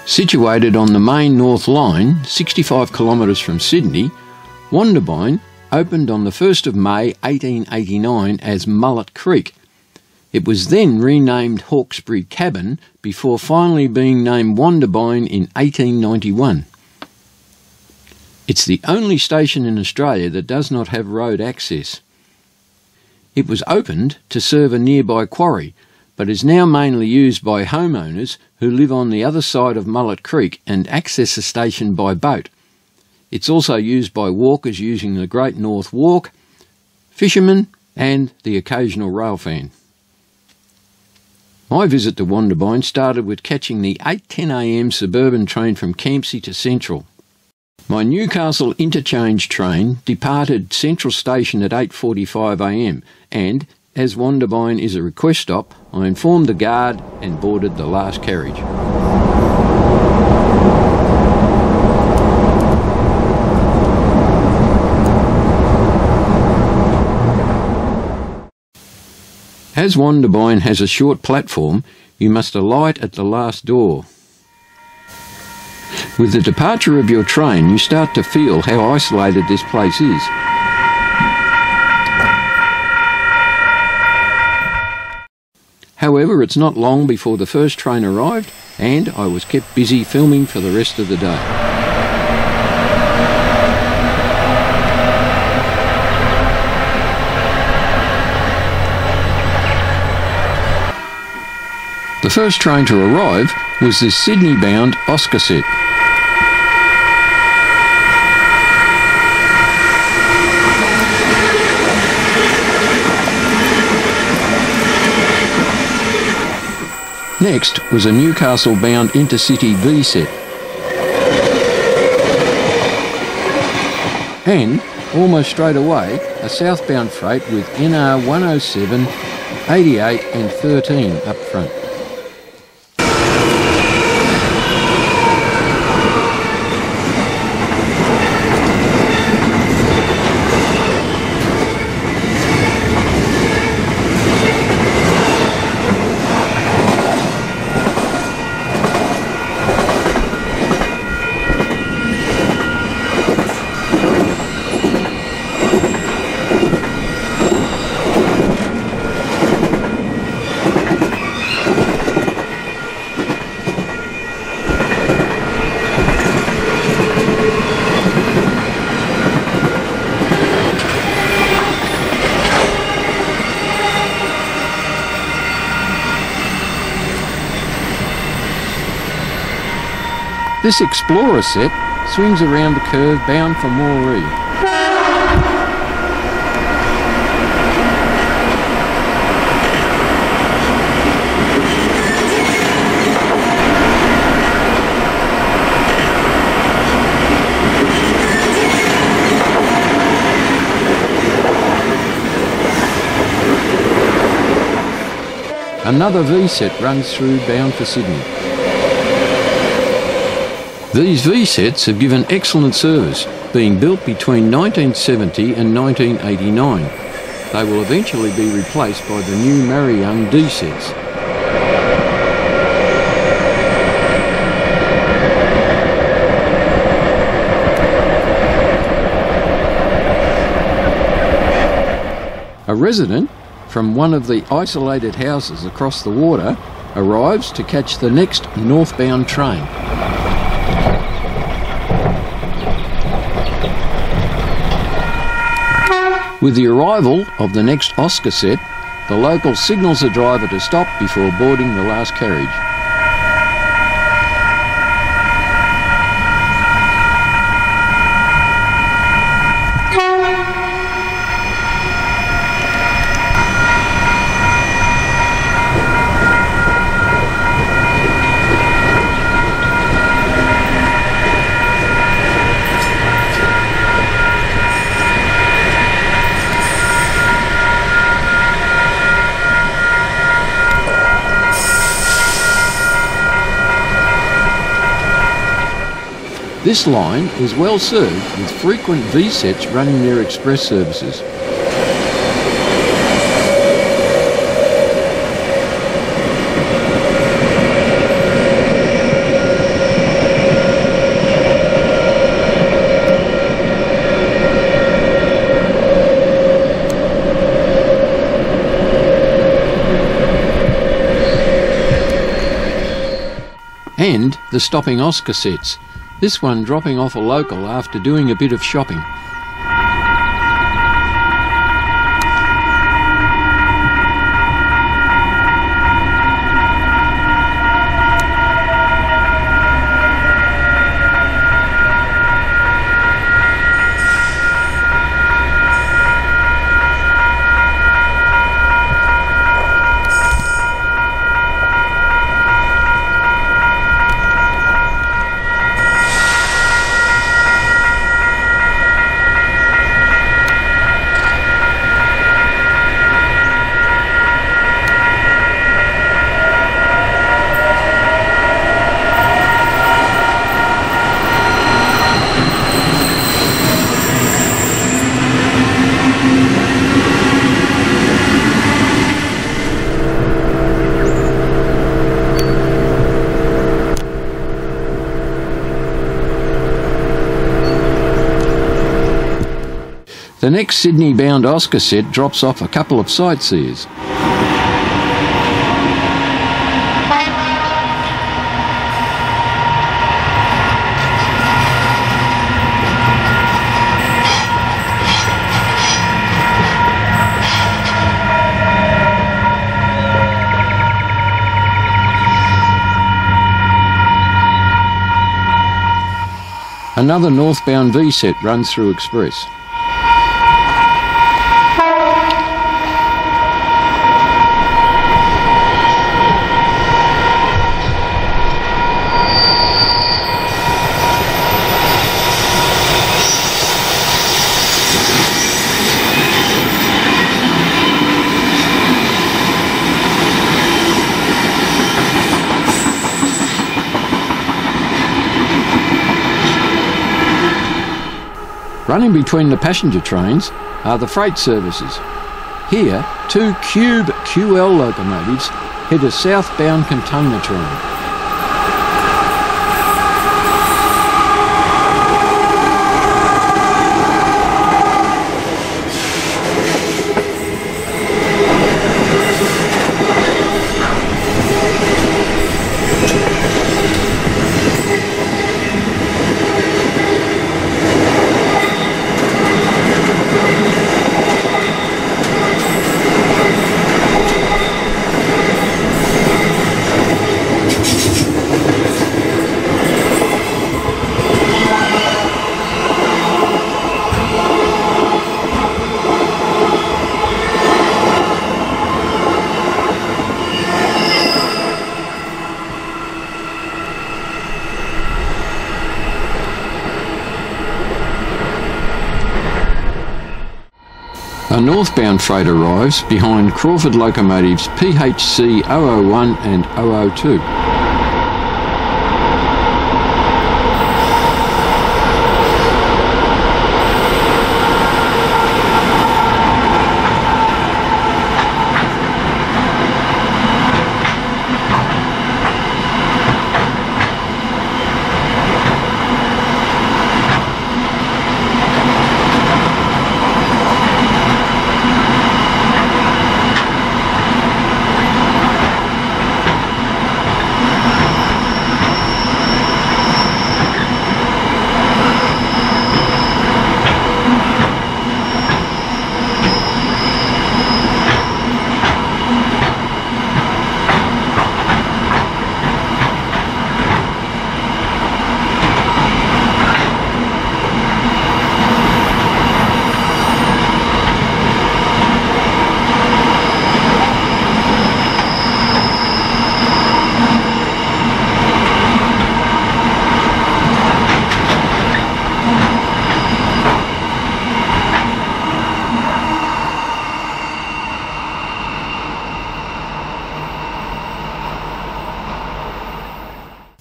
Situated on the main North Line, 65 kilometres from Sydney, Wondabyne opened on the 1st of May 1889 as Mullet Creek. It was then renamed Hawkesberry Cabin before finally being named Wondabyne in 1891. It's the only station in Australia that does not have road access. It was opened to serve a nearby quarry, but is now mainly used by homeowners who live on the other side of Mullet Creek and access the station by boat. It's also used by walkers using the Great North Walk, fishermen and the occasional rail fan. My visit to Wondabyne started with catching the 8:10 a.m. suburban train from Campsie to Central. My Newcastle interchange train departed Central Station at 8:45 a.m. and, as Wondabyne is a request stop, I informed the guard and boarded the last carriage. As Wondabyne has a short platform, you must alight at the last door. With the departure of your train, you start to feel how isolated this place is. However, it's not long before the first train arrived, and I was kept busy filming for the rest of the day. The first train to arrive was the Sydney-bound acess. Next was a Newcastle-bound intercity V-set. And, almost straight away, a southbound freight with NR 107, 88 and 13 up front. This Explorer set swings around the curve bound for Moree. Another V-set runs through bound for Sydney. These V-sets have given excellent service, being built between 1970 and 1989. They will eventually be replaced by the new Mariung D-sets. A resident from one of the isolated houses across the water arrives to catch the next northbound train. With the arrival of the next acess set, the local signals the driver to stop before boarding the last carriage. This line is well served with frequent V-sets running their express services. and the stopping Oscar sets, this one dropping off a local after doing a bit of shopping. The next Sydney-bound Oscar set drops off a couple of sightseers. Another northbound V set runs through Express. Running between the passenger trains are the freight services. Here, two Cube QL locomotives head a southbound container train. A northbound freight arrives behind Crawford locomotives PHC 001 and 002.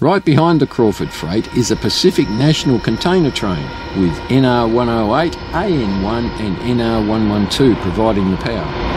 Right behind the Crawford freight is a Pacific National container train with NR108, AN1 and NR112 providing the power.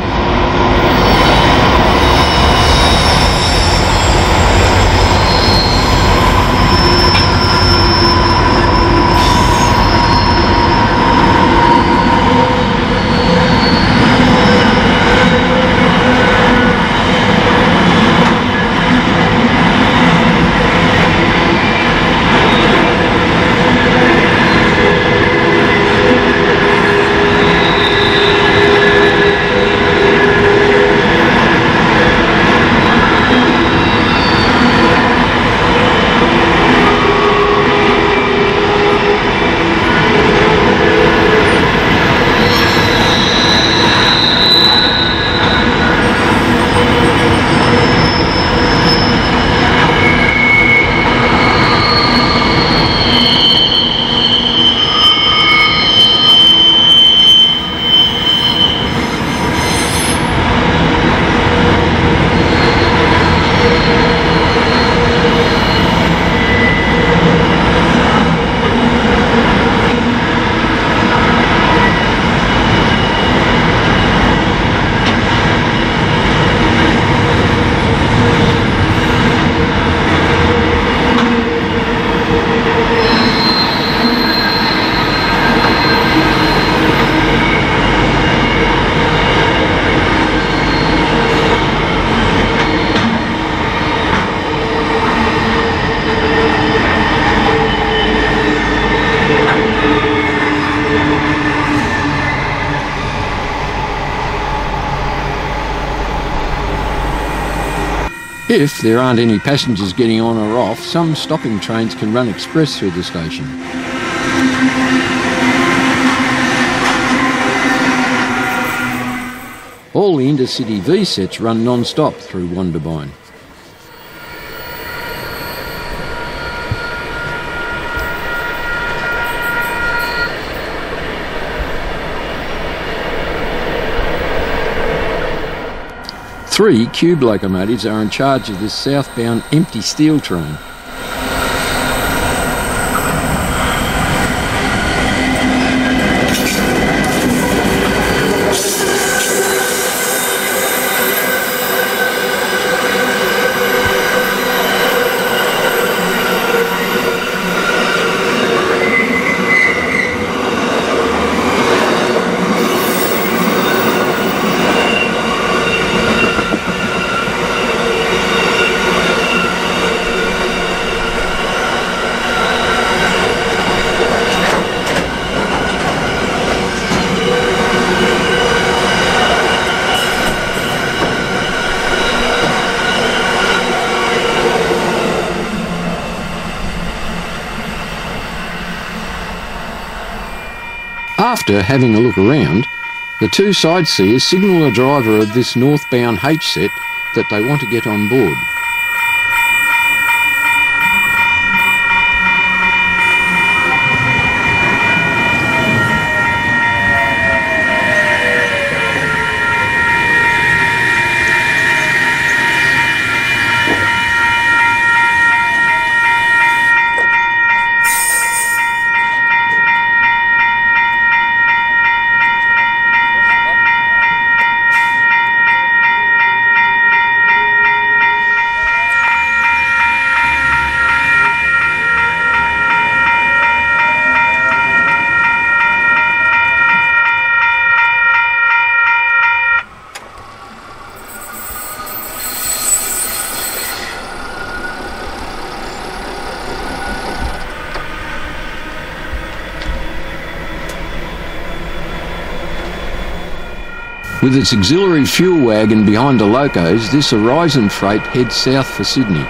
If there aren't any passengers getting on or off, some stopping trains can run express through the station. All the intercity V sets run non-stop through Wondabyne. Three cube locomotives are in charge of this southbound empty steel train. After having a look around, the two sightseers signal the driver of this northbound H set that they want to get on board. With its auxiliary fuel wagon behind the locos, this Horizon freight heads south for Sydney.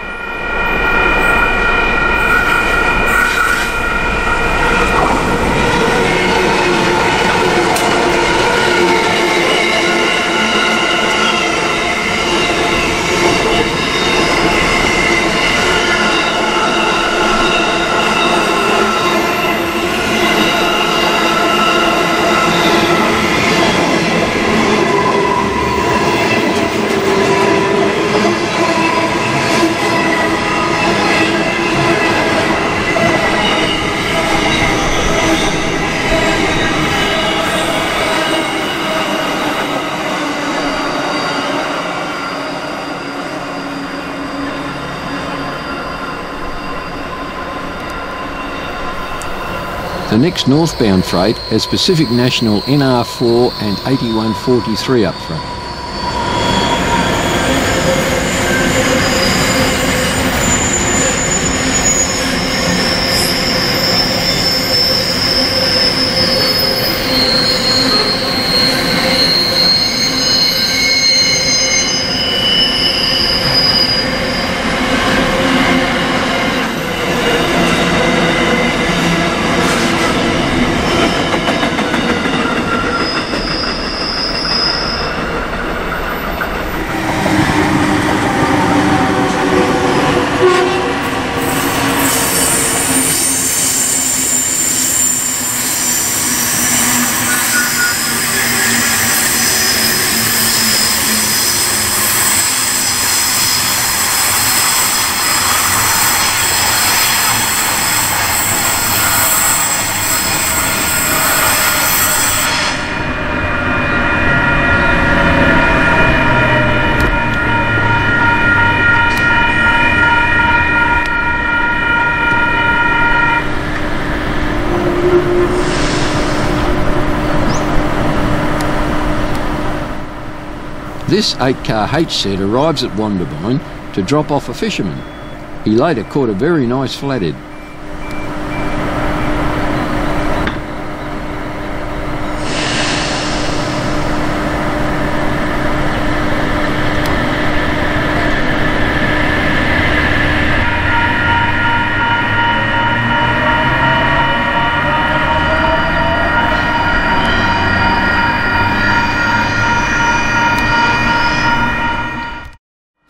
The next northbound freight has Pacific National NR4 and 8143 up front. This 8-car H-set arrives at Wondabyne to drop off a fisherman. He later caught a very nice flathead.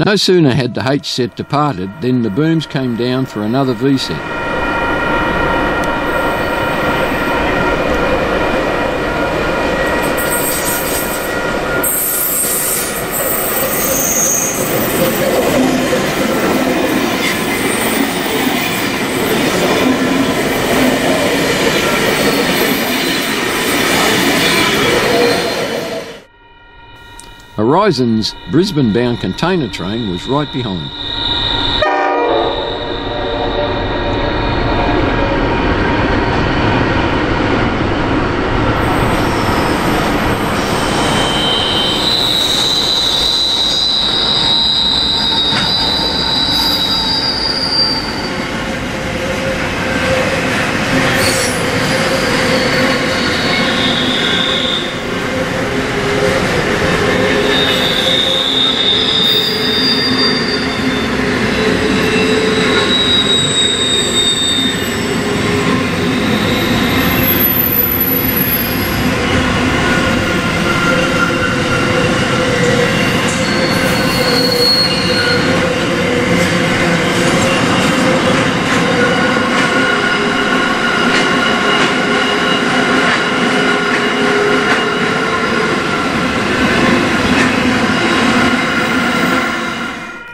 No sooner had the H set departed than the booms came down for another V set. Horizon's Brisbane-bound container train was right behind.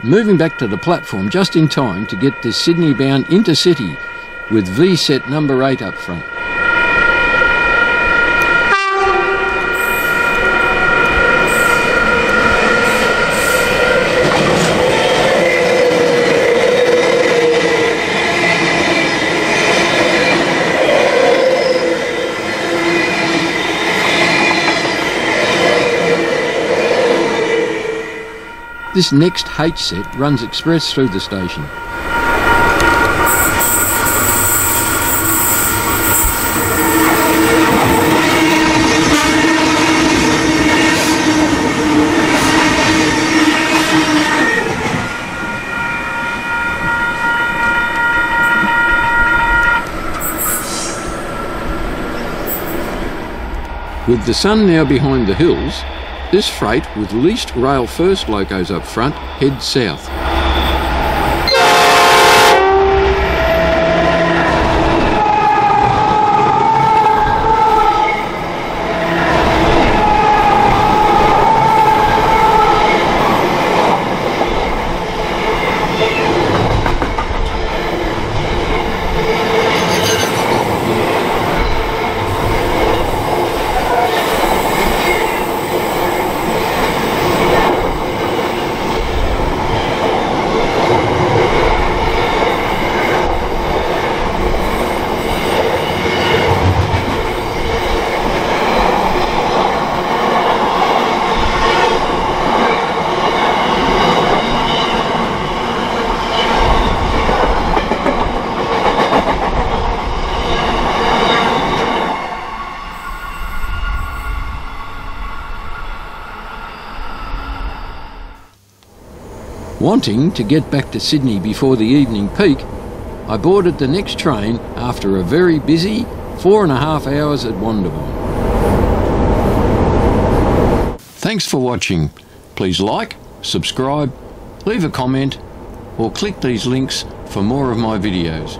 Moving back to the platform just in time to get the Sydney-bound intercity with V-set number 8 up front. This next H set runs express through the station. With the sun now behind the hills, this freight, with leased rail first locos up front, heads south. Wanting to get back to Sydney before the evening peak, I boarded the next train after a very busy 4.5 hours at Wondabyne. Thanks for watching. Please like, subscribe, leave a comment, or click these links for more of my videos.